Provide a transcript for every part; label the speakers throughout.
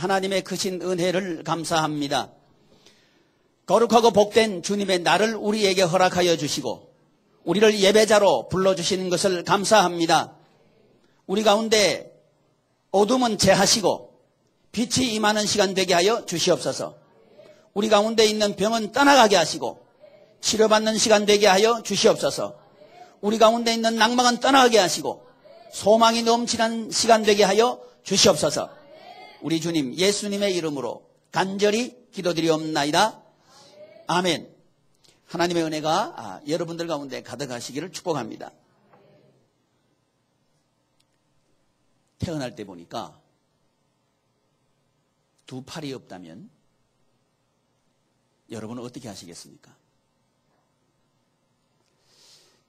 Speaker 1: 하나님의 크신 은혜를 감사합니다. 거룩하고 복된 주님의 날을 우리에게 허락하여 주시고 우리를 예배자로 불러주시는 것을 감사합니다. 우리 가운데 어둠은 제하시고 빛이 임하는 시간 되게 하여 주시옵소서. 우리 가운데 있는 병은 떠나가게 하시고 치료받는 시간 되게 하여 주시옵소서. 우리 가운데 있는 낭망은 떠나가게 하시고 소망이 넘치는 시간 되게 하여 주시옵소서. 우리 주님 예수님의 이름으로 간절히 기도드리옵나이다. 아멘. 하나님의 은혜가 여러분들 가운데 가득하시기를 축복합니다. 태어날 때 보니까 두 팔이 없다면 여러분은 어떻게 하시겠습니까?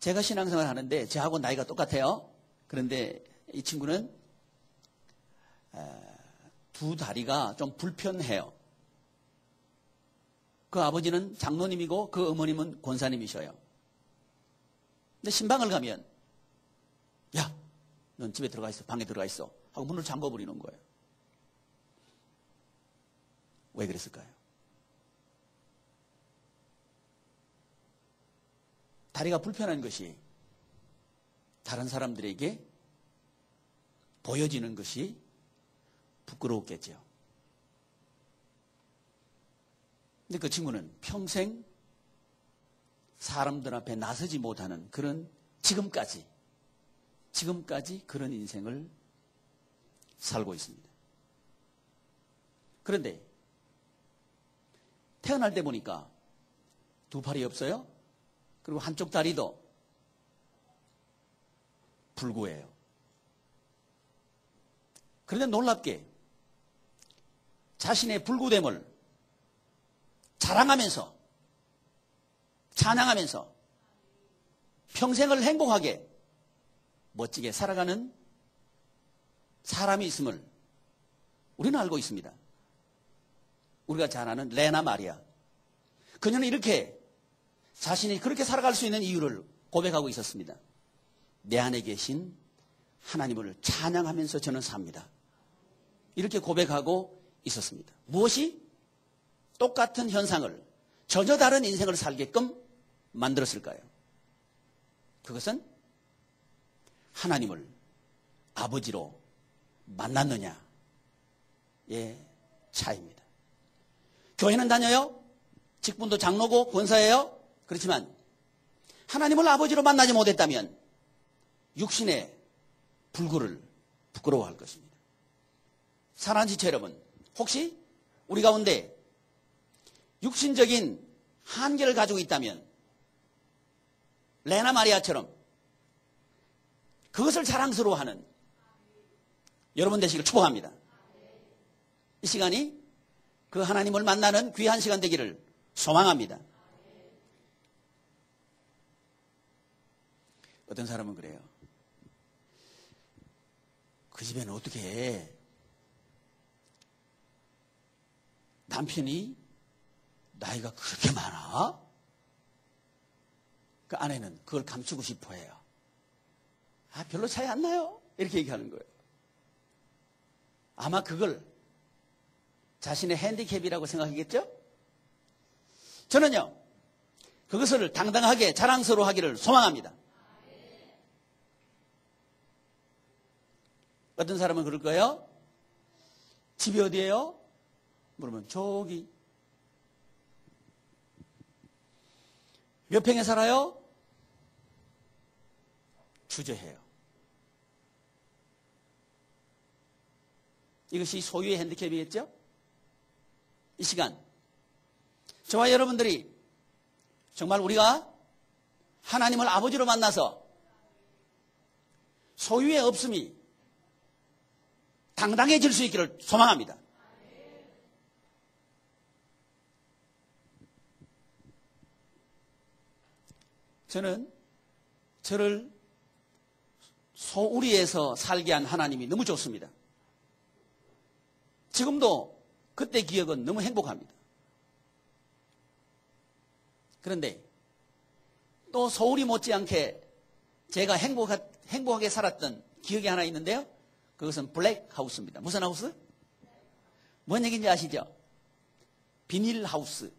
Speaker 1: 제가 신앙생활 하는데 저하고 나이가 똑같아요. 그런데 이 친구는 두 다리가 좀 불편해요. 그 아버지는 장로님이고 그 어머님은 권사님이셔요. 근데 신방을 가면 야, 넌 집에 들어가 있어, 방에 들어가 있어 하고 문을 잠궈버리는 거예요. 왜 그랬을까요? 다리가 불편한 것이 다른 사람들에게 보여지는 것이 부끄러웠겠죠. 근데 그 친구는 평생 사람들 앞에 나서지 못하는 그런 지금까지 그런 인생을 살고 있습니다. 그런데 태어날 때 보니까 두 팔이 없어요. 그리고 한쪽 다리도 불구예요. 그런데 놀랍게 자신의 불구됨을 자랑하면서 찬양하면서 평생을 행복하게 멋지게 살아가는 사람이 있음을 우리는 알고 있습니다. 우리가 잘 아는 레나 마리아. 그녀는 이렇게 자신이 그렇게 살아갈 수 있는 이유를 고백하고 있었습니다. 내 안에 계신 하나님을 찬양하면서 저는 삽니다. 이렇게 고백하고 있었습니다. 무엇이 똑같은 현상을 전혀 다른 인생을 살게끔 만들었을까요? 그것은 하나님을 아버지로 만났느냐의 차이입니다. 교회는 다녀요. 직분도 장로고 권사예요. 그렇지만 하나님을 아버지로 만나지 못했다면 육신의 불구를 부끄러워할 것입니다. 사랑하는 지체 여러분, 혹시 우리 가운데 육신적인 한계를 가지고 있다면 레나 마리아처럼 그것을 자랑스러워하는 여러분 되시길 축복합니다. 이 시간이 그 하나님을 만나는 귀한 시간 되기를 소망합니다. 어떤 사람은 그래요. 그 집에는 어떻게 남편이 나이가 그렇게 많아? 그 아내는 그걸 감추고 싶어 해요. 별로 차이 안 나요. 이렇게 얘기하는 거예요. 아마 그걸 자신의 핸디캡이라고 생각하겠죠? 저는요, 그것을 당당하게 자랑스러워 하기를 소망합니다. 어떤 사람은 그럴 거예요. 집이 어디예요? 물으면 저기. 몇 평에 살아요? 주저해요. 이것이 소유의 핸디캡이겠죠? 이 시간 저와 여러분들이 정말 우리가 하나님을 아버지로 만나서 소유의 없음이 당당해질 수 있기를 소망합니다. 저는 저를 소우리에서 살게 한 하나님이 너무 좋습니다. 지금도 그때 기억은 너무 행복합니다. 그런데 또 소우리 못지않게 제가 행복하게 살았던 기억이 하나 있는데요. 그것은 블랙하우스입니다. 무슨 하우스? 뭔 얘기인지 아시죠? 비닐하우스.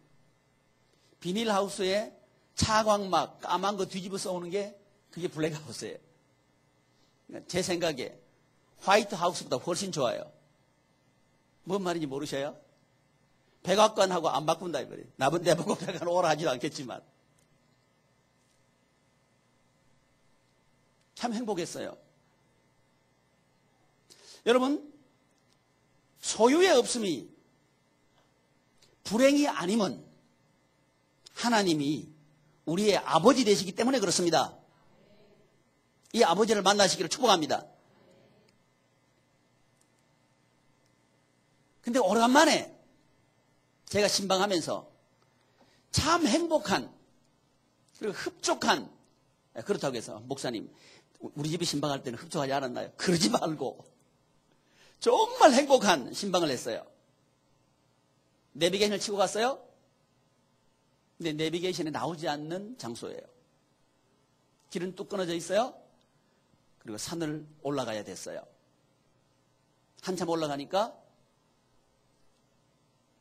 Speaker 1: 비닐하우스에 차광막 까만 거 뒤집어 써오는 게 그게 블랙하우스예요. 제 생각에 화이트하우스보다 훨씬 좋아요. 뭔 말인지 모르셔요? 백악관하고 안 바꾼다 이거예요. 내보고 백악관 오라 하지도 않겠지만 참 행복했어요. 여러분, 소유의 없음이 불행이 아니면 하나님이 우리의 아버지 되시기 때문에 그렇습니다. 이 아버지를 만나시기를 축복합니다. 근데 오래간만에 제가 신방하면서 참 행복한 그리고 흡족한, 그렇다고 해서 목사님 우리 집에 신방할 때는 흡족하지 않았나요? 그러지 말고 정말 행복한 신방을 했어요. 내비게이션을 치고 갔어요. 근데 내비게이션에 나오지 않는 장소예요. 길은 뚝 끊어져 있어요. 그리고 산을 올라가야 됐어요. 한참 올라가니까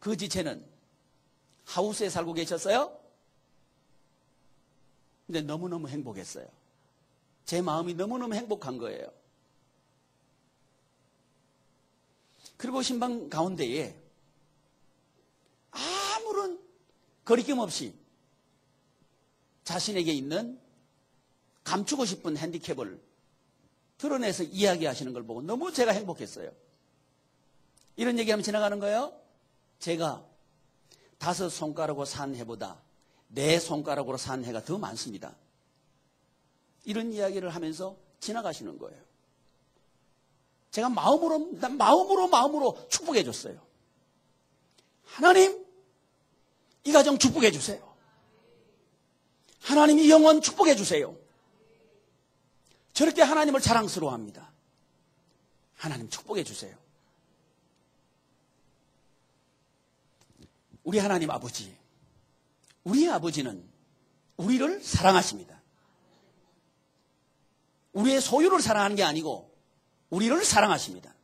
Speaker 1: 그 지체는 하우스에 살고 계셨어요. 근데 너무너무 행복했어요. 제 마음이 너무너무 행복한 거예요. 그리고 신방 가운데에 아무런 거리낌 없이 자신에게 있는 감추고 싶은 핸디캡을 드러내서 이야기하시는 걸 보고 너무 제가 행복했어요. 이런 얘기하면 지나가는 거예요. 제가 5 손가락으로 산 해보다 4 손가락으로 산 해가 더 많습니다. 이런 이야기를 하면서 지나가시는 거예요. 제가 마음으로 축복해 줬어요. 하나님, 이 가정 축복해 주세요. 하나님, 이 영혼 축복해 주세요. 저렇게 하나님을 자랑스러워합니다. 하나님 축복해 주세요. 우리 하나님 아버지, 우리의 아버지는 우리를 사랑하십니다. 우리의 소유를 사랑하는 게 아니고 우리를 사랑하십니다.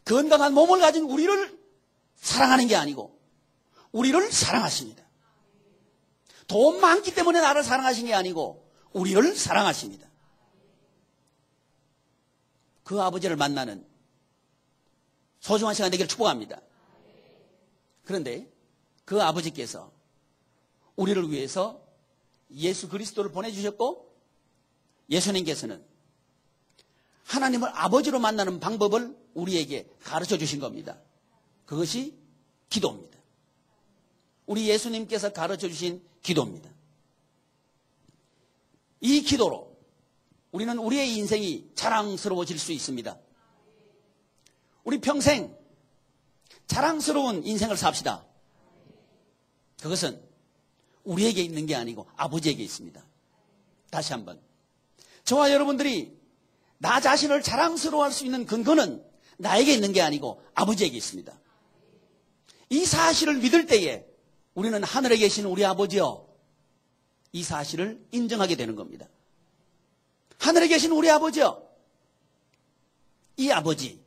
Speaker 1: 건강한 몸을 가진 우리를 사랑하는 게 아니고 우리를 사랑하십니다. 돈 많기 때문에 나를 사랑하신 게 아니고 우리를 사랑하십니다. 그 아버지를 만나는 소중한 시간 되기를 축복합니다. 그런데 그 아버지께서 우리를 위해서 예수 그리스도를 보내주셨고 예수님께서는 하나님을 아버지로 만나는 방법을 우리에게 가르쳐 주신 겁니다. 그것이 기도입니다. 우리 예수님께서 가르쳐 주신 기도입니다. 이 기도로 우리는 우리의 인생이 자랑스러워질 수 있습니다. 우리 평생 자랑스러운 인생을 삽시다. 그것은 우리에게 있는 게 아니고 아버지에게 있습니다. 다시 한번, 저와 여러분들이 나 자신을 자랑스러워할 수 있는 근거는 나에게 있는 게 아니고 아버지에게 있습니다. 이 사실을 믿을 때에 우리는 하늘에 계신 우리 아버지여, 이 사실을 인정하게 되는 겁니다. 하늘에 계신 우리 아버지여, 이 아버지는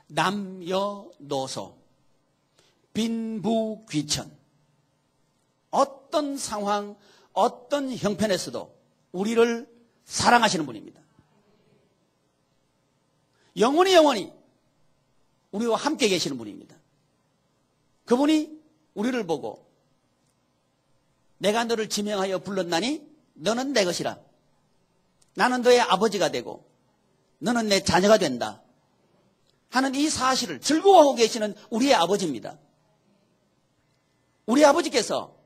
Speaker 1: 남여노소 빈부귀천 어떤 상황, 어떤 형편에서도 우리를 사랑하시는 분입니다. 영원히 우리와 함께 계시는 분입니다. 그분이 우리를 보고 내가 너를 지명하여 불렀나니 너는 내 것이라. 나는 너의 아버지가 되고 너는 내 자녀가 된다 하는 이 사실을 즐거워하고 계시는 우리의 아버지입니다. 우리 아버지께서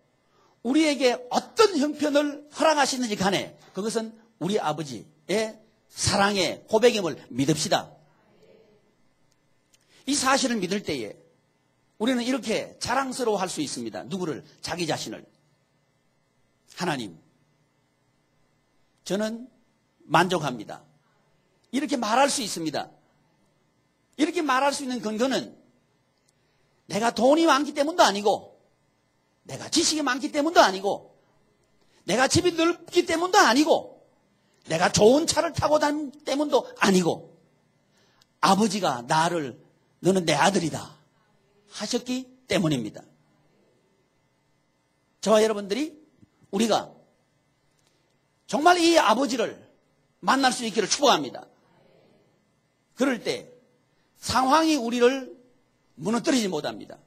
Speaker 1: 우리에게 어떤 형편을 허락하시는지 간에 그것은 우리 아버지의 사랑의 고백임을 믿읍시다. 이 사실을 믿을 때에 우리는 이렇게 자랑스러워할 수 있습니다. 누구를? 자기 자신을. 하나님, 저는 만족합니다. 이렇게 말할 수 있습니다. 이렇게 말할 수 있는 근거는 내가 돈이 많기 때문도 아니고 내가 지식이 많기 때문도 아니고 내가 집이 넓기 때문도 아니고 내가 좋은 차를 타고 다니는 때문도 아니고 아버지가 나를 너는 내 아들이다 하셨기 때문입니다. 저와 여러분들이 우리가 정말 이 아버지를 만날 수 있기를 축복합니다. 그럴 때 상황이 우리를 무너뜨리지 못합니다.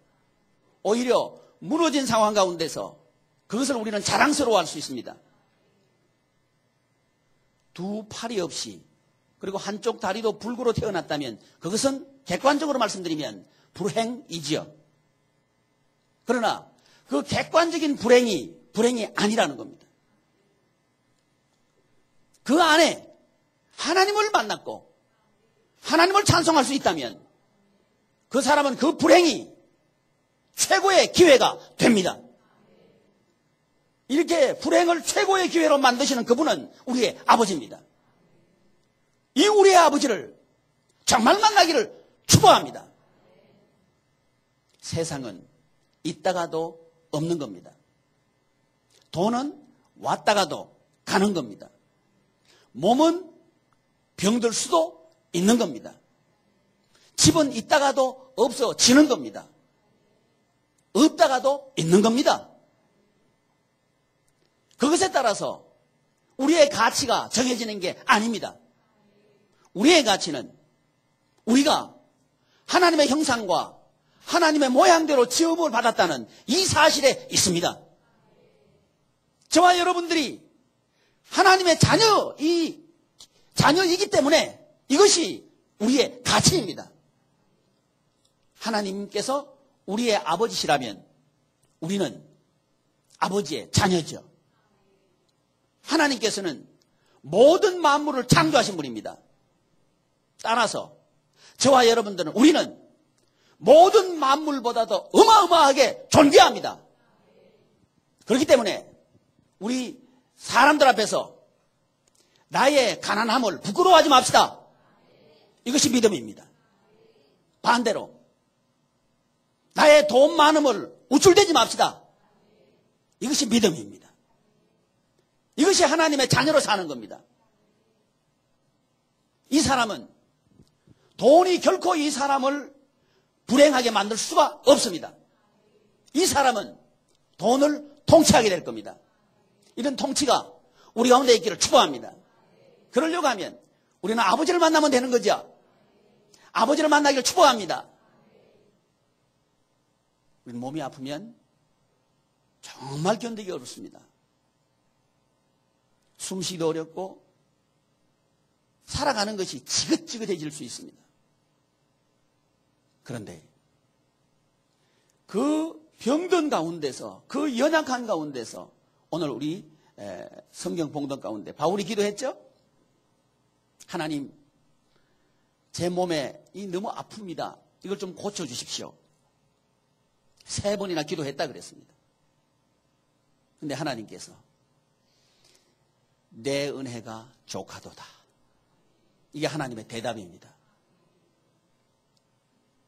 Speaker 1: 오히려 무너진 상황 가운데서 그것을 우리는 자랑스러워할 수 있습니다. 두 팔이 없이 그리고 한쪽 다리도 불구로 태어났다면 그것은 객관적으로 말씀드리면 불행이지요. 그러나 그 객관적인 불행이 아니라는 겁니다. 그 안에 하나님을 만났고 하나님을 찬송할 수 있다면 그 사람은 그 불행이 최고의 기회가 됩니다. 이렇게 불행을 최고의 기회로 만드시는 그분은 우리의 아버지입니다. 이 우리의 아버지를 정말 만나기를 축복합니다. 세상은 있다가도 없는 겁니다. 돈은 왔다가도 가는 겁니다. 몸은 병들 수도 있는 겁니다. 집은 있다가도 없어지는 겁니다. 없다가도 있는 겁니다. 그것에 따라서 우리의 가치가 정해지는 게 아닙니다. 우리의 가치는 우리가 하나님의 형상과 하나님의 모양대로 지음을 받았다는 이 사실에 있습니다. 저와 여러분들이 하나님의 자녀이기 때문에 이것이 우리의 가치입니다. 하나님께서 우리의 아버지시라면 우리는 아버지의 자녀죠. 하나님께서는 모든 만물을 창조하신 분입니다. 따라서 저와 여러분들은 우리는 모든 만물보다도 어마어마하게 존귀합니다. 그렇기 때문에 우리 사람들 앞에서 나의 가난함을 부끄러워하지 맙시다. 이것이 믿음입니다. 반대로 나의 돈 많음을 우쭐대지 맙시다. 이것이 믿음입니다. 이것이 하나님의 자녀로 사는 겁니다. 이 사람은 돈이 결코 이 사람을 불행하게 만들 수가 없습니다. 이 사람은 돈을 통치하게 될 겁니다. 이런 통치가 우리 가운데 있기를 축복합니다. 그러려고 하면 우리는 아버지를 만나면 되는 거죠. 아버지를 만나기를 축복합니다. 우리 몸이 아프면 정말 견디기 어렵습니다. 숨쉬기도 어렵고 살아가는 것이 지긋지긋해질 수 있습니다. 그런데 그 병든 가운데서 그 연약한 가운데서 오늘 우리 성경 봉독 가운데 바울이 기도했죠. 하나님 제 몸에 너무 아픕니다. 이걸 좀 고쳐주십시오. 3번이나 기도했다 그랬습니다. 그런데 하나님께서 내 은혜가 족하도다. 이게 하나님의 대답입니다.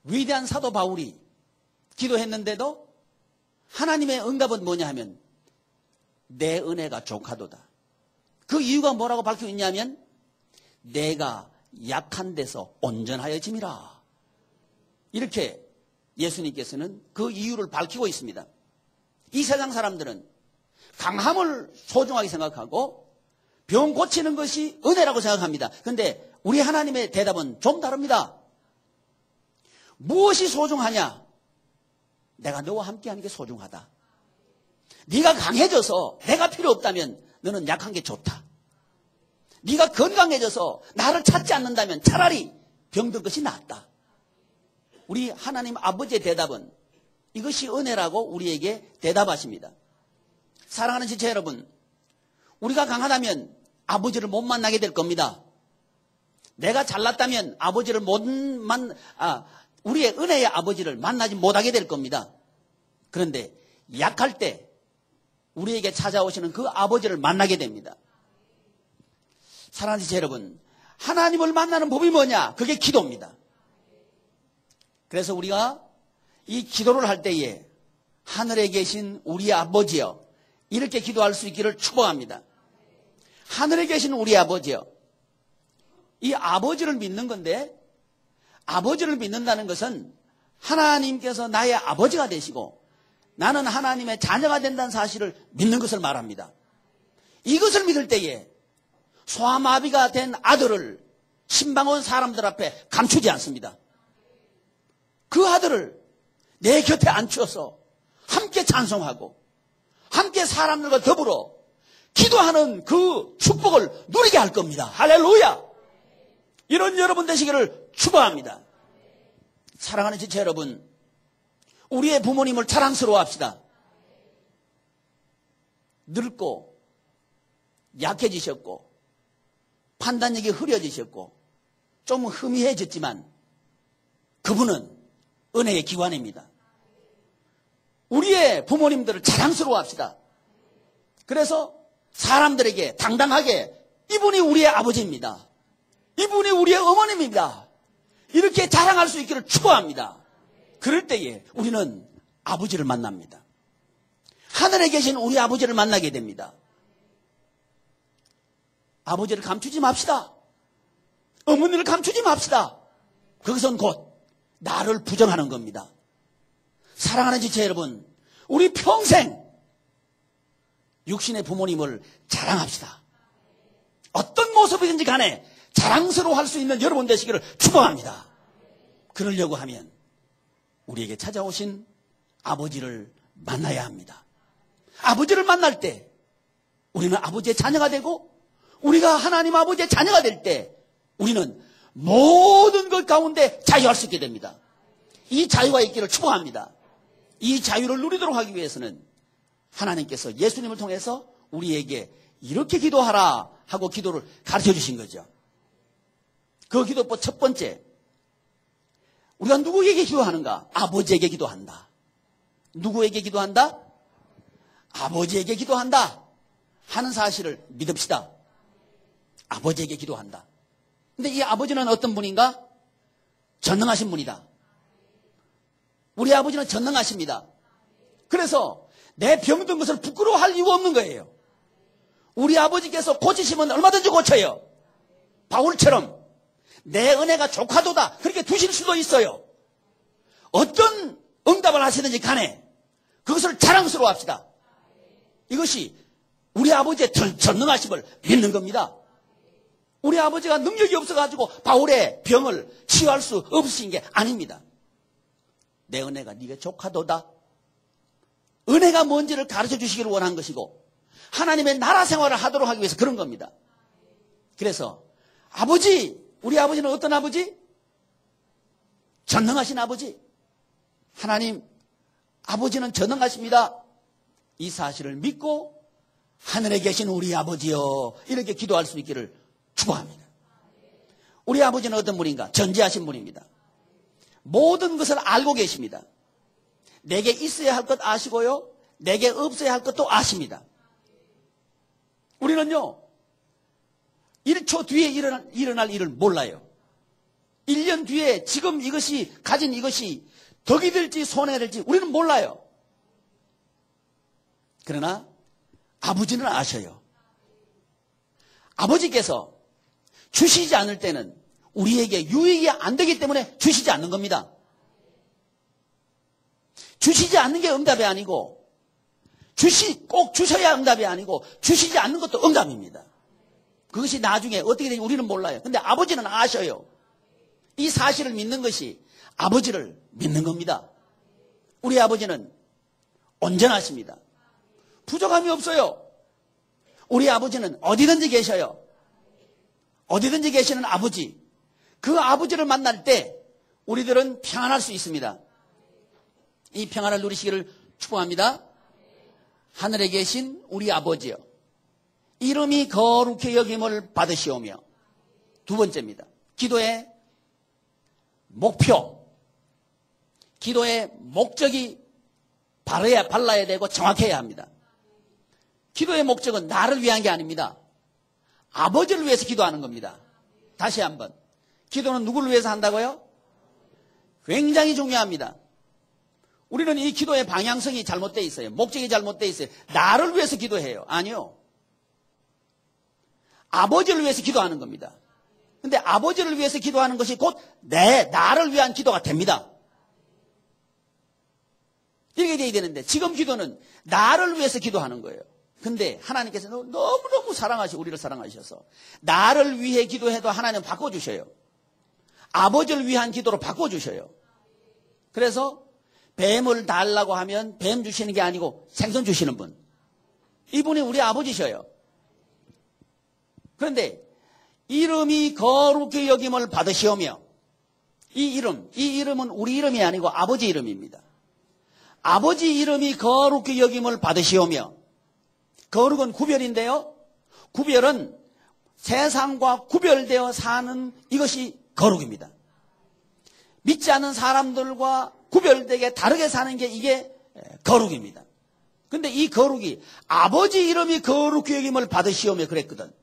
Speaker 1: 위대한 사도 바울이 기도했는데도 하나님의 응답은 뭐냐 하면 내 은혜가 족하도다. 그 이유가 뭐라고 밝히고 있냐면 내가 약한 데서 온전하여짐이라. 이렇게 예수님께서는 그 이유를 밝히고 있습니다. 이 세상 사람들은 강함을 소중하게 생각하고 병 고치는 것이 은혜라고 생각합니다. 그런데 우리 하나님의 대답은 좀 다릅니다. 무엇이 소중하냐? 내가 너와 함께하는 게 소중하다. 네가 강해져서 내가 필요 없다면 너는 약한 게 좋다. 네가 건강해져서 나를 찾지 않는다면 차라리 병든 것이 낫다. 우리 하나님 아버지의 대답은 이것이 은혜라고 우리에게 대답하십니다. 사랑하는 지체 여러분, 우리가 강하다면 아버지를 못 만나게 될 겁니다. 내가 잘났다면 아버지를 우리의 은혜의 아버지를 만나지 못하게 될 겁니다. 그런데 약할 때 우리에게 찾아오시는 그 아버지를 만나게 됩니다. 사랑하는 지체 여러분, 하나님을 만나는 법이 뭐냐? 그게 기도입니다. 그래서 우리가 이 기도를 할 때에 하늘에 계신 우리 아버지여, 이렇게 기도할 수 있기를 축복합니다. 하늘에 계신 우리 아버지여, 이 아버지를 믿는 건데 아버지를 믿는다는 것은 하나님께서 나의 아버지가 되시고 나는 하나님의 자녀가 된다는 사실을 믿는 것을 말합니다. 이것을 믿을 때에 소아마비가 된 아들을 신방원 사람들 앞에 감추지 않습니다. 그 아들을 내 곁에 앉혀서 함께 찬송하고 함께 사람들과 더불어 기도하는 그 축복을 누리게 할 겁니다. 할렐루야! 이런 여러분 되시기를 축복합니다. 사랑하는 지체 여러분, 우리의 부모님을 자랑스러워합시다. 늙고 약해지셨고 판단력이 흐려지셨고 좀 흐미해졌지만 그분은 은혜의 기관입니다. 우리의 부모님들을 자랑스러워합시다. 그래서 사람들에게 당당하게 이분이 우리의 아버지입니다. 이분이 우리의 어머님입니다. 이렇게 자랑할 수 있기를 축복합니다. 그럴 때에 우리는 아버지를 만납니다. 하늘에 계신 우리 아버지를 만나게 됩니다. 아버지를 감추지 맙시다. 어머니를 감추지 맙시다. 그것은 곧 나를 부정하는 겁니다. 사랑하는 지체 여러분, 우리 평생 육신의 부모님을 자랑합시다. 어떤 모습이든지 간에 자랑스러워할 수 있는 여러분 되시기를 축복합니다. 그러려고 하면 우리에게 찾아오신 아버지를 만나야 합니다. 아버지를 만날 때 우리는 아버지의 자녀가 되고 우리가 하나님 아버지의 자녀가 될 때 우리는 모든 것 가운데 자유할 수 있게 됩니다. 이 자유가 있기를 축복합니다. 이 자유를 누리도록 하기 위해서는 하나님께서 예수님을 통해서 우리에게 이렇게 기도하라 하고 기도를 가르쳐 주신 거죠. 그 기도법 첫 번째, 우리가 누구에게 기도하는가? 아버지에게 기도한다. 누구에게 기도한다? 아버지에게 기도한다 하는 사실을 믿읍시다. 아버지에게 기도한다. 근데 이 아버지는 어떤 분인가? 전능하신 분이다. 우리 아버지는 전능하십니다. 그래서 내 병든 것을 부끄러워할 이유가 없는 거예요. 우리 아버지께서 고치시면 얼마든지 고쳐요. 바울처럼 내 은혜가 족하도다 그렇게 두실 수도 있어요. 어떤 응답을 하시든지 간에 그것을 자랑스러워합시다. 이것이 우리 아버지의 전능하심을 믿는 겁니다. 우리 아버지가 능력이 없어가지고 바울의 병을 치유할 수 없으신 게 아닙니다. 내 은혜가 네가 족하도다. 은혜가 뭔지를 가르쳐 주시기를 원한 것이고 하나님의 나라 생활을 하도록 하기 위해서 그런 겁니다. 그래서 아버지, 우리 아버지는 어떤 아버지? 전능하신 아버지. 하나님 아버지는 전능하십니다. 이 사실을 믿고 하늘에 계신 우리 아버지여 이렇게 기도할 수 있기를 축복합니다. 우리 아버지는 어떤 분인가? 전지하신 분입니다. 모든 것을 알고 계십니다. 내게 있어야 할 것 아시고요. 내게 없어야 할 것도 아십니다. 우리는요. 1초 뒤에 일어날 일을 몰라요. 1년 뒤에 지금 이것이 가진 이것이 덕이 될지 손해가 될지 우리는 몰라요. 그러나 아버지는 아셔요. 아버지께서 주시지 않을 때는 우리에게 유익이 안 되기 때문에 주시지 않는 겁니다. 주시지 않는 게 응답이 아니고 꼭 주셔야 응답이 아니고 주시지 않는 것도 응답입니다. 그것이 나중에 어떻게 되는지 우리는 몰라요. 근데 아버지는 아셔요. 이 사실을 믿는 것이 아버지를 믿는 겁니다. 우리 아버지는 온전하십니다. 부족함이 없어요. 우리 아버지는 어디든지 계셔요. 어디든지 계시는 아버지. 그 아버지를 만날 때 우리들은 평안할 수 있습니다. 이 평안을 누리시기를 축복합니다. 하늘에 계신 우리 아버지여, 이름이 거룩히 여김을 받으시오며. 두 번째입니다. 기도의 목표, 기도의 목적이 발라야 되고 정확해야 합니다. 기도의 목적은 나를 위한 게 아닙니다. 아버지를 위해서 기도하는 겁니다. 다시 한번. 기도는 누구를 위해서 한다고요? 굉장히 중요합니다. 우리는 이 기도의 방향성이 잘못되어 있어요. 목적이 잘못되어 있어요. 나를 위해서 기도해요. 아니요. 아버지를 위해서 기도하는 겁니다. 근데 아버지를 위해서 기도하는 것이 곧 나를 위한 기도가 됩니다. 이렇게 돼야 되는데 지금 기도는 나를 위해서 기도하는 거예요. 근데 하나님께서 너무너무 우리를 사랑하셔서 나를 위해 기도해도 하나님은 바꿔주셔요. 아버지를 위한 기도로 바꿔주셔요. 그래서 뱀을 달라고 하면 뱀 주시는 게 아니고 생선 주시는 분. 이분이 우리 아버지셔요. 그런데 이름이 거룩히 여김을 받으시오며 이 이름은 우리 이름이 아니고 아버지 이름입니다. 아버지 이름이 거룩히 여김을 받으시오며 거룩은 구별인데요. 구별은 세상과 구별되어 사는 이것이 거룩입니다. 믿지 않는 사람들과 구별되게 다르게 사는 게 이게 거룩입니다. 근데 이 거룩이 아버지 이름이 거룩히 여김을 받으시오며 그랬거든.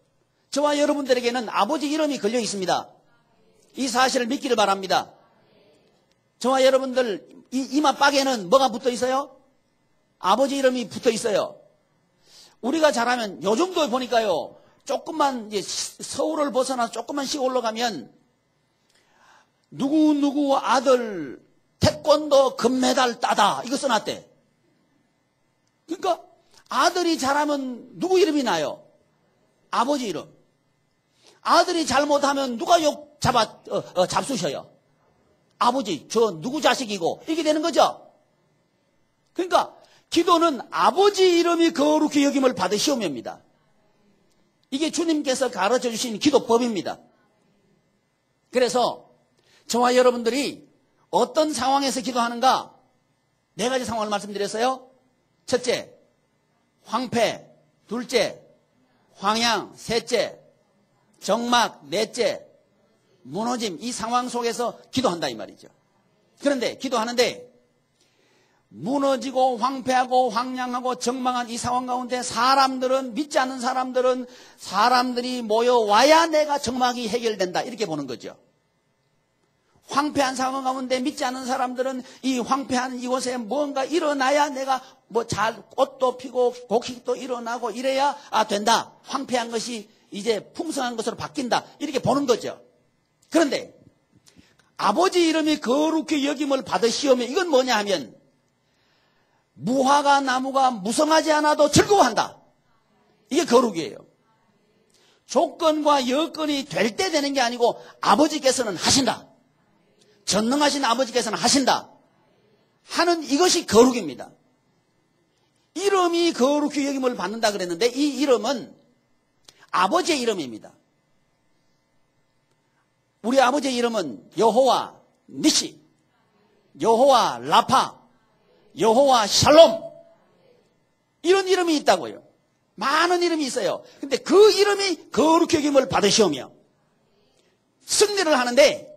Speaker 1: 저와 여러분들에게는 아버지 이름이 걸려 있습니다. 이 사실을 믿기를 바랍니다. 저와 여러분들 이마박에는 뭐가 붙어 있어요? 아버지 이름이 붙어 있어요. 우리가 잘하면 요 정도 보니까요. 조금만 이제 서울을 벗어나서 조금만씩 올라가면 누구 아들 태권도 금메달 따다 이거 써놨대. 그러니까 아들이 잘하면 누구 이름이 나요? 아버지 이름. 아들이 잘못하면 누가 잡수셔요? 아버지, 저 누구 자식이고 이렇게 되는 거죠. 그러니까 기도는 아버지 이름이 거룩히 여김을 받으시오며입니다. 이게 주님께서 가르쳐 주신 기도법입니다. 그래서 저와 여러분들이 어떤 상황에서 기도하는가? 4가지 상황을 말씀드렸어요. 첫째, 황폐. 둘째, 황양. 셋째, 정막. 넷째, 무너짐. 이 상황 속에서 기도한다 이 말이죠. 그런데 기도하는데 무너지고 황폐하고 황량하고 정망한 이 상황 가운데 믿지 않는 사람들이 모여와야 내가 정막이 해결된다 이렇게 보는 거죠. 황폐한 상황 가운데 믿지 않는 사람들은 이 황폐한 이곳에 뭔가 일어나야 내가 꽃도 피고 곡식도 일어나고 이래야 된다. 황폐한 것이 이제 풍성한 것으로 바뀐다. 이렇게 보는 거죠. 그런데 아버지 이름이 거룩히 여김을 받으시오며 이건 뭐냐 하면 무화과 나무가 무성하지 않아도 즐거워한다. 이게 거룩이에요. 조건과 여건이 될 때 되는 게 아니고 아버지께서는 하신다. 전능하신 아버지께서는 하신다. 하는 이것이 거룩입니다. 이름이 거룩히 여김을 받는다 그랬는데 이 이름은 아버지의 이름입니다. 우리 아버지의 이름은 여호와 니시, 여호와 라파, 여호와 샬롬 이런 이름이 있다고요. 많은 이름이 있어요. 근데 그 이름이 거룩히 여김을 받으시오며 승리를 하는데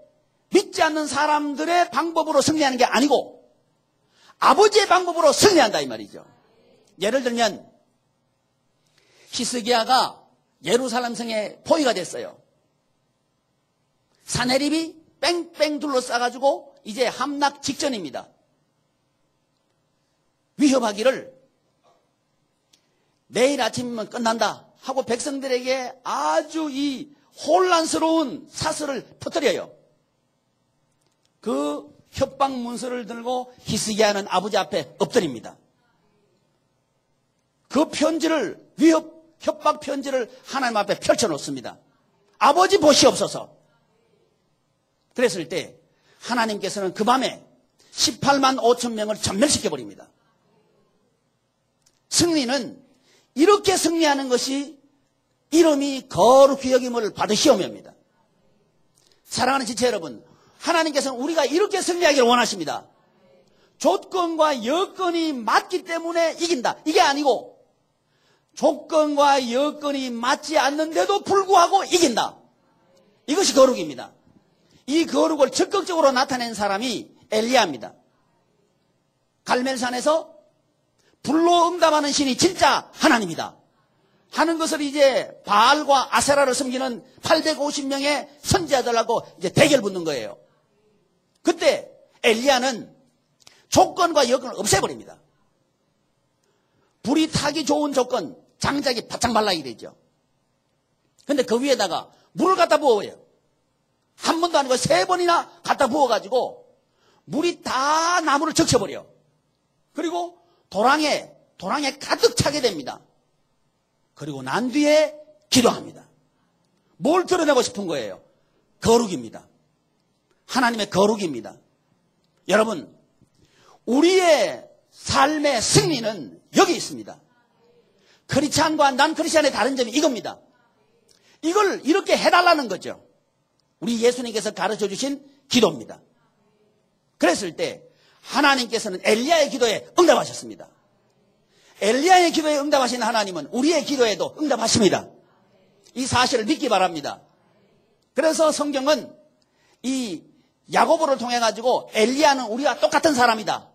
Speaker 1: 믿지 않는 사람들의 방법으로 승리하는 게 아니고 아버지의 방법으로 승리한다 이 말이죠. 예를 들면 히스기야가 예루살렘 성에 포위가 됐어요. 사내립이 뺑뺑 둘러싸가지고 이제 함락 직전입니다. 위협하기를 내일 아침이면 끝난다 하고 백성들에게 아주 이 혼란스러운 사설을 퍼뜨려요. 그 협박 문서를 들고 히스기야는 아버지 앞에 엎드립니다. 그 편지를 협박 편지를 하나님 앞에 펼쳐놓습니다. 아버지 보시옵소서. 그랬을 때 하나님께서는 그 밤에 18만 5천 명을 전멸시켜버립니다. 승리는 이렇게 승리하는 것이 이름이 거룩히 여김을 받으시오며입니다. 사랑하는 지체 여러분, 하나님께서는 우리가 이렇게 승리하기를 원하십니다. 조건과 여건이 맞기 때문에 이긴다. 이게 아니고 조건과 여건이 맞지 않는데도 불구하고 이긴다. 이것이 거룩입니다. 이 거룩을 적극적으로 나타낸 사람이 엘리야입니다. 갈멜산에서 불로 응답하는 신이 진짜 하나님이다 하는 것을 이제 바알과 아세라를 섬기는 850명의 선지자들하고 이제 대결 붙는 거예요. 그때 엘리야는 조건과 여건을 없애버립니다. 불이 타기 좋은 조건, 장작이 바짝 말라야 되죠. 근데 그 위에다가 물을 갖다 부어요. 한 번도 아니고 3번이나 갖다 부어가지고 물이 다 나무를 적셔버려. 그리고 도랑에 가득 차게 됩니다. 그리고 난 뒤에 기도합니다. 뭘 드러내고 싶은 거예요? 거룩입니다. 하나님의 거룩입니다. 여러분, 우리의 삶의 승리는 여기 있습니다. 크리스찬과 난 크리스찬의 다른 점이 이겁니다. 이걸 이렇게 해달라는 거죠. 우리 예수님께서 가르쳐 주신 기도입니다. 그랬을 때 하나님께서는 엘리야의 기도에 응답하셨습니다. 엘리야의 기도에 응답하신 하나님은 우리의 기도에도 응답하십니다. 이 사실을 믿기 바랍니다. 그래서 성경은 이 야고보를 통해 가지고 엘리야는 우리와 똑같은 사람이다.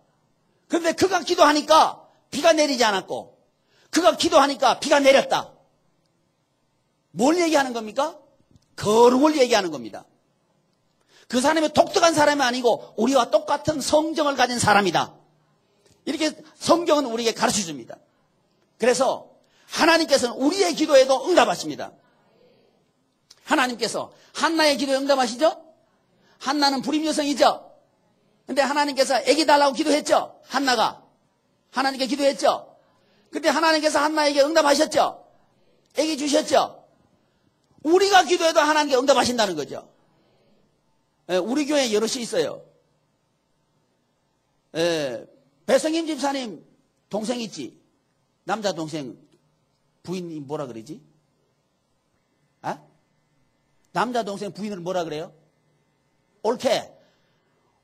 Speaker 1: 그런데 그가 기도하니까 비가 내리지 않았고 그가 기도하니까 비가 내렸다. 뭘 얘기하는 겁니까? 거룩을 얘기하는 겁니다. 그 사람이 독특한 사람이 아니고 우리와 똑같은 성정을 가진 사람이다. 이렇게 성경은 우리에게 가르쳐 줍니다. 그래서 하나님께서는 우리의 기도에도 응답하십니다. 하나님께서 한나의 기도에 응답하시죠? 한나는 불임 여성이죠? 근데 하나님께서 아기 달라고 기도했죠? 한나가 하나님께 기도했죠? 근데 하나님께서 한나에게 응답하셨죠? 아기 주셨죠? 우리가 기도해도 하나님께 응답하신다는 거죠. 우리 교회에 여럿이 있어요. 배성임 집사님 동생 있지? 남자 동생 부인이 뭐라 그러지? 아? 남자 동생 부인을 뭐라 그래요?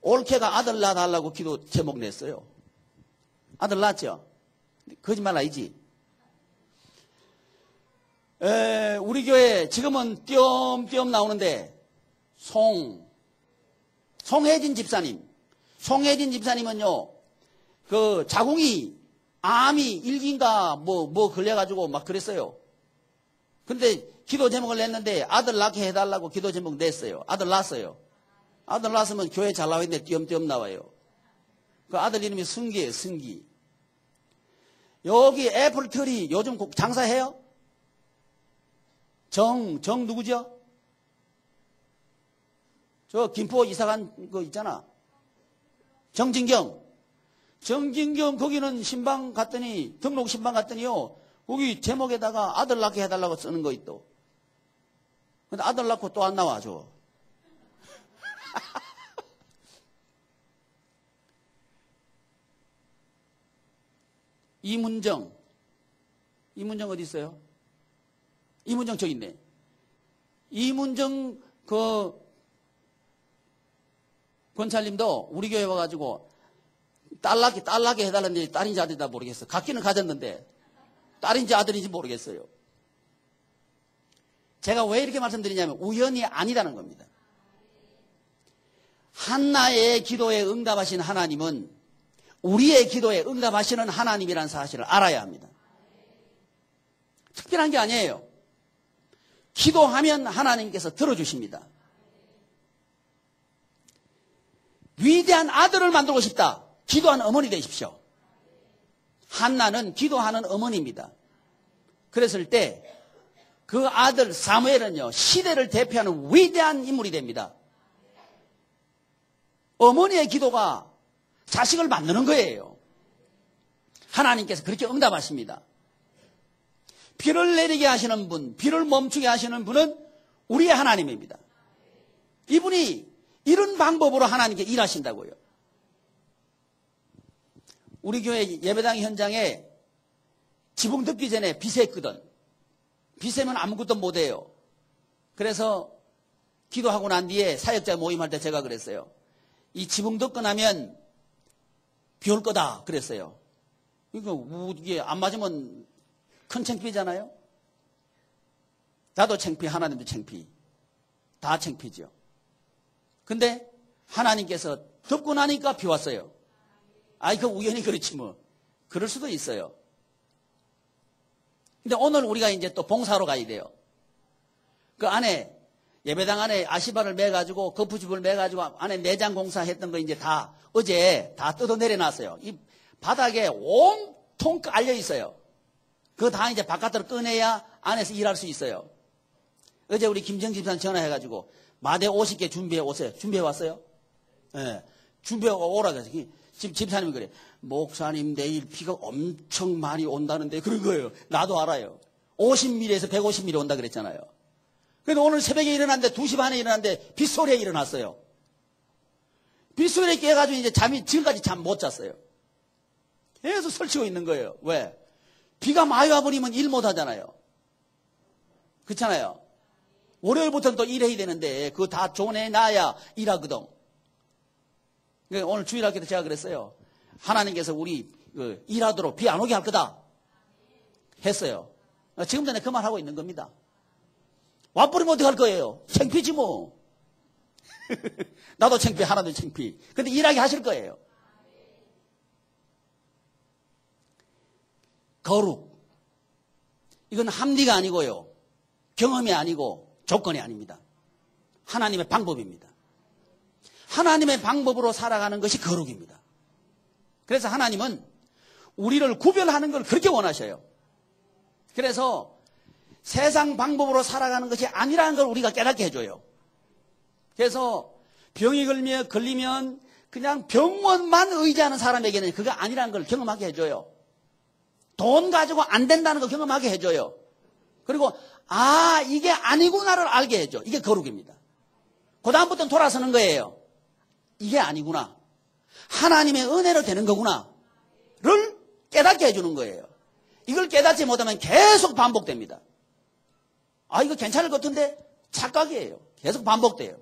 Speaker 1: 올케가 아들 낳아달라고 기도 제목 냈어요. 아들 낳았죠? 거짓말 아니지? 우리 교회 지금은 띄엄띄엄 나오는데 송혜진 집사님은요 그 자궁이 암이 일기인가 뭐 걸려가지고 막 그랬어요. 근데 기도 제목을 냈는데 아들 낳게 해달라고 기도 제목 냈어요. 아들 낳았어요. 아들 낳았으면 교회 잘 나와있는데 띄엄띄엄 나와요. 그 아들 이름이 승기예요. 승기. 여기 애플트리 요즘 장사해요? 정 누구죠? 저 김포 이사간 거 있잖아. 정진경 거기는 신방 갔더니 등록 신방 갔더니요 거기 제목에다가 아들 낳게 해달라고 쓰는 거 있도. 근데 아들 낳고 또 안 나와줘. 이문정 어디 있어요? 이문정 저기 있네. 이문정 그 권찰님도 우리 교회 와가지고 딸 낳게 해달라는데 딸인지 아들인지 모르겠어. 갖기는 가졌는데 딸인지 아들인지 모르겠어요. 제가 왜 이렇게 말씀드리냐면 우연이 아니라는 겁니다. 한나의 기도에 응답하신 하나님은 우리의 기도에 응답하시는 하나님이라는 사실을 알아야 합니다. 특별한 게 아니에요. 기도하면 하나님께서 들어주십니다. 위대한 아들을 만들고 싶다. 기도하는 어머니 되십시오. 한나는 기도하는 어머니입니다. 그랬을 때 그 아들 사무엘은요 시대를 대표하는 위대한 인물이 됩니다. 어머니의 기도가 자식을 만드는 거예요. 하나님께서 그렇게 응답하십니다. 비를 내리게 하시는 분, 비를 멈추게 하시는 분은 우리의 하나님입니다. 이분이 이런 방법으로 하나님께 일하신다고요. 우리 교회 예배당 현장에 지붕 덮기 전에 비세했거든. 비세면 아무것도 못해요. 그래서 기도하고 난 뒤에 사역자 모임할 때 제가 그랬어요. 이 지붕 덮고 나면 비 올 거다 그랬어요. 그러니까 이게 안 맞으면 큰 창피잖아요. 나도 창피, 하나님도 창피. 다 창피죠. 근데 하나님께서 덮고 나니까 비 왔어요. 아이, 그 우연히 그렇지 뭐. 그럴 수도 있어요. 근데 오늘 우리가 이제 또 봉사로 가야 돼요. 그 안에, 예배당 안에 아시바를 매가지고, 거푸집을 매가지고, 안에 내장 공사했던 거 이제 다, 어제 다 뜯어 내려놨어요. 이 바닥에 온통 깔려 있어요. 그거 다 이제 바깥으로 꺼내야 안에서 일할 수 있어요. 어제 우리 김정 집사님 전화해가지고, 마대 50개 준비해 오세요. 준비해 왔어요? 예. 준비해 오라 그래서 지금 집사님이 그래. 목사님 내일 비가 엄청 많이 온다는데 그런 거예요. 나도 알아요. 50mm에서 150mm 온다 그랬잖아요. 그래도 오늘 새벽에 일어났는데 2시 반에 일어났는데 빗소리에 일어났어요. 빗소리에 깨가지고 이제 지금까지 잠 못 잤어요. 계속 설치고 있는 거예요. 왜? 비가 많이 와버리면 일 못 하잖아요. 그렇잖아요. 월요일부터는 또 일해야 되는데 그거 다 조내놔야 일하거든. 그러니까 오늘 주일할 때도 제가 그랬어요. 하나님께서 우리 일하도록 비 안 오게 할 거다 했어요. 지금 전에 그 말 하고 있는 겁니다. 와버리면 어떡할 거예요? 창피지 뭐. 나도 창피, 하나도 창피. 근데 일하게 하실 거예요. 거룩. 이건 합리가 아니고요. 경험이 아니고 조건이 아닙니다. 하나님의 방법입니다. 하나님의 방법으로 살아가는 것이 거룩입니다. 그래서 하나님은 우리를 구별하는 걸 그렇게 원하셔요. 그래서 세상 방법으로 살아가는 것이 아니라는 걸 우리가 깨닫게 해줘요. 그래서 병이 걸리면 그냥 병원만 의지하는 사람에게는 그거 아니라는 걸 경험하게 해줘요. 돈 가지고 안 된다는 걸 경험하게 해줘요. 그리고 이게 아니구나를 알게 해줘. 이게 거룩입니다. 그 다음부터는 돌아서는 거예요. 이게 아니구나. 하나님의 은혜로 되는 거구나를 깨닫게 해주는 거예요. 이걸 깨닫지 못하면 계속 반복됩니다. 이거 괜찮을 것 같은데 착각이에요. 계속 반복돼요.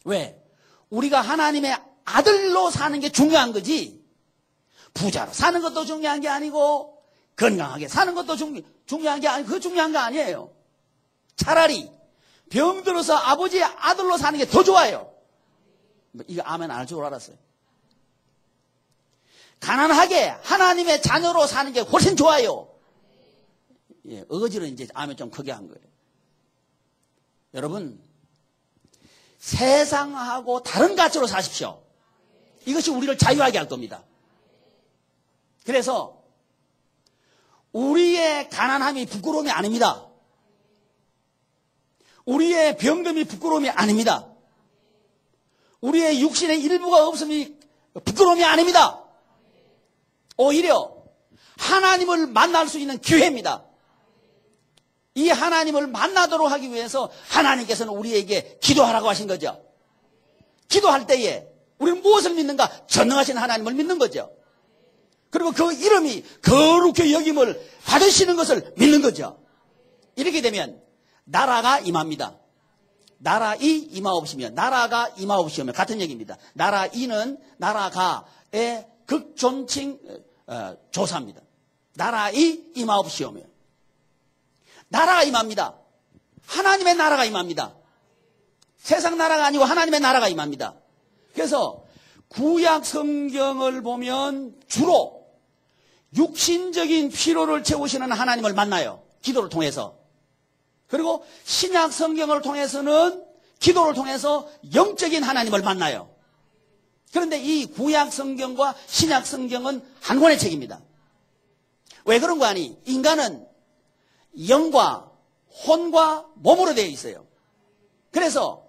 Speaker 1: 왜? 우리가 하나님의 아들로 사는 게 중요한 거지 부자로 사는 것도 중요한 게 아니고 건강하게 사는 것도 중요한 게 아니고 그거 중요한 거 아니에요. 차라리 병들어서 아버지의 아들로 사는 게 더 좋아요. 이거 아멘 안 할 줄 알았어요. 가난하게 하나님의 자녀로 사는 게 훨씬 좋아요. 예, 어거지로 이제 아멘 좀 크게 한 거예요. 여러분, 세상하고 다른 가치로 사십시오. 이것이 우리를 자유하게 할 겁니다. 그래서 우리의 가난함이 부끄러움이 아닙니다. 우리의 병듦이 부끄러움이 아닙니다. 우리의 육신의 일부가 없음이 부끄러움이 아닙니다. 오히려 하나님을 만날 수 있는 기회입니다. 이 하나님을 만나도록 하기 위해서 하나님께서는 우리에게 기도하라고 하신 거죠. 기도할 때에 우리는 무엇을 믿는가? 전능하신 하나님을 믿는 거죠. 그리고 그 이름이 거룩히 여김을 받으시는 것을 믿는 거죠. 이렇게 되면 나라가 임합니다. 나라이 임하옵시며 나라가 임하옵시며 같은 얘기입니다. 나라이는 나라가의 극존칭 조사입니다. 나라이 임하옵시오며 나라가 임합니다. 하나님의 나라가 임합니다. 세상 나라가 아니고 하나님의 나라가 임합니다. 그래서 구약 성경을 보면 주로 육신적인 필요를 채우시는 하나님을 만나요. 기도를 통해서. 그리고 신약 성경을 통해서는 기도를 통해서 영적인 하나님을 만나요. 그런데 이 구약 성경과 신약 성경은 한 권의 책입니다. 왜 그런 거 아니? 인간은 영과 혼과 몸으로 되어 있어요. 그래서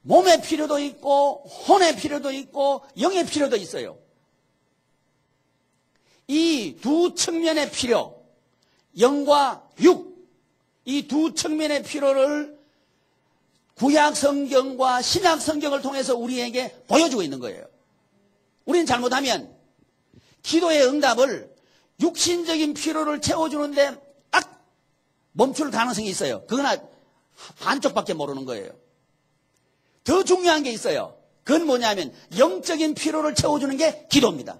Speaker 1: 몸의 필요도 있고 혼의 필요도 있고 영의 필요도 있어요. 이 두 측면의 필요, 영과 육, 이 두 측면의 필요를 구약 성경과 신약 성경을 통해서 우리에게 보여주고 있는 거예요. 우리는 잘못하면 기도의 응답을 육신적인 필요를 채워주는데 딱 멈출 가능성이 있어요. 그거나 반쪽밖에 모르는 거예요. 더 중요한 게 있어요. 그건 뭐냐면 영적인 필요를 채워주는 게 기도입니다.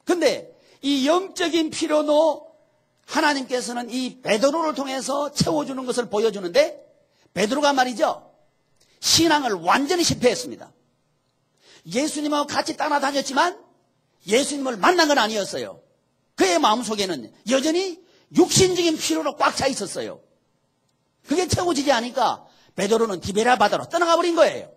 Speaker 1: 근데 이 영적인 필요도 하나님께서는 이 베드로를 통해서 채워주는 것을 보여주는데 베드로가 말이죠. 신앙을 완전히 실패했습니다. 예수님하고 같이 따라다녔지만 예수님을 만난 건 아니었어요. 그의 마음속에는 여전히 육신적인 필요로 꽉 차 있었어요. 그게 채워지지 않으니까 베드로는 디베라 바다로 떠나가 버린 거예요.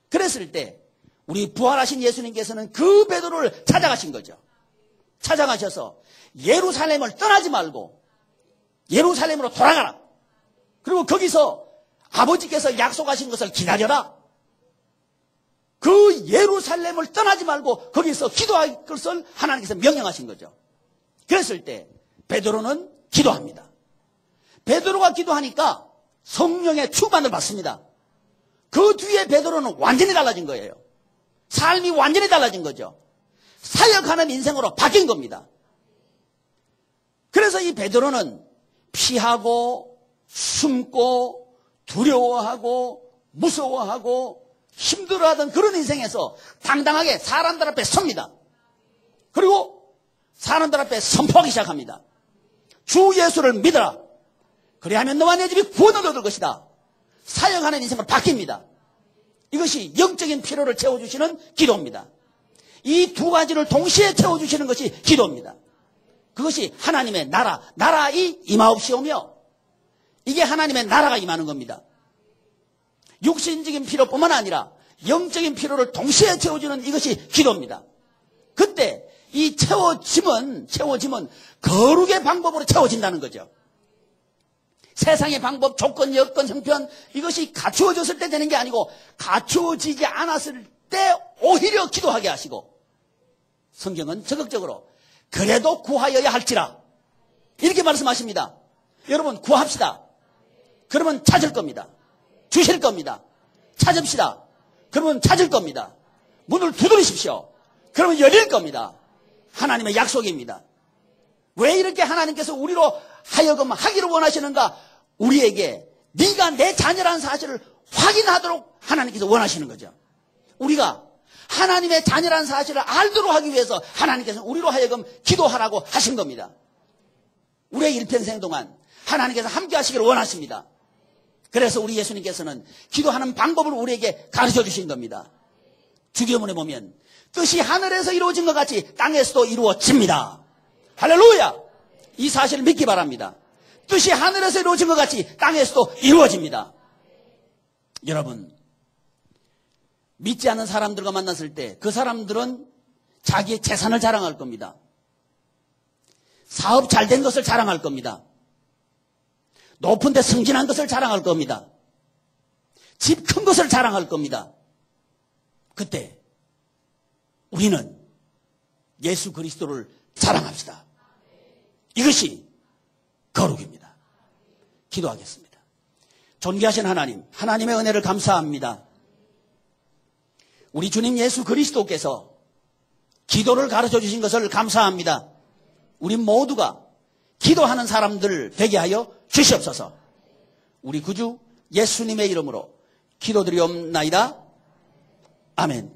Speaker 1: 그랬을 때 우리 부활하신 예수님께서는 그 베드로를 찾아가신 거죠. 찾아가셔서 예루살렘을 떠나지 말고 예루살렘으로 돌아가라. 그리고 거기서 아버지께서 약속하신 것을 기다려라. 그 예루살렘을 떠나지 말고 거기서 기도할 것을 하나님께서 명령하신 거죠. 그랬을 때 베드로는 기도합니다. 베드로가 기도하니까 성령의 충만을 받습니다. 그 뒤에 베드로는 완전히 달라진 거예요. 삶이 완전히 달라진 거죠. 사역하는 인생으로 바뀐 겁니다. 그래서 이 베드로는 피하고 숨고 두려워하고 무서워하고 힘들어하던 그런 인생에서 당당하게 사람들 앞에 섭니다. 그리고 사람들 앞에 선포하기 시작합니다. 주 예수를 믿어라. 그리하면 너와 내 집이 구원을 얻을 것이다. 사역하는 인생으로 바뀝니다. 이것이 영적인 필요를 채워주시는 기도입니다. 이 두 가지를 동시에 채워주시는 것이 기도입니다. 그것이 하나님의 나라의 임하옵시오며, 이게 하나님의 나라가 임하는 겁니다. 육신적인 필요뿐만 아니라 영적인 필요를 동시에 채워주는 이것이 기도입니다. 그때 이 채워짐은 거룩의 방법으로 채워진다는 거죠. 세상의 방법, 조건, 여건, 형편, 이것이 갖추어졌을 때 되는 게 아니고 갖추어지지 않았을 때 오히려 기도하게 하시고, 성경은 적극적으로 그래도 구하여야 할지라 이렇게 말씀하십니다. 여러분, 구합시다. 그러면 찾을 겁니다. 주실 겁니다. 찾읍시다. 그러면 찾을 겁니다. 문을 두드리십시오. 그러면 열릴 겁니다. 하나님의 약속입니다. 왜 이렇게 하나님께서 우리로 하여금 하기를 원하시는가? 우리에게 네가 내 자녀라는 사실을 확인하도록 하나님께서 원하시는 거죠. 우리가 하나님의 자녀라는 사실을 알도록 하기 위해서 하나님께서 우리로 하여금 기도하라고 하신 겁니다. 우리의 일평생 동안 하나님께서 함께 하시기를 원하십니다. 그래서 우리 예수님께서는 기도하는 방법을 우리에게 가르쳐 주신 겁니다. 주기도문에 보면 뜻이 하늘에서 이루어진 것 같이 땅에서도 이루어집니다. 할렐루야! 이 사실을 믿기 바랍니다. 뜻이 하늘에서 이루어진 것 같이 땅에서도 이루어집니다. 여러분, 믿지 않는 사람들과 만났을 때 그 사람들은 자기의 재산을 자랑할 겁니다. 사업 잘 된 것을 자랑할 겁니다. 높은 데 승진한 것을 자랑할 겁니다. 집 큰 것을 자랑할 겁니다. 그때 우리는 예수 그리스도를 자랑합시다. 이것이 거룩입니다. 기도하겠습니다. 존귀하신 하나님, 하나님의 은혜를 감사합니다. 우리 주님 예수 그리스도께서 기도를 가르쳐 주신 것을 감사합니다. 우리 모두가 기도하는 사람들 되게 하여 주시옵소서. 우리 구주 예수님의 이름으로 기도드리옵나이다. 아멘.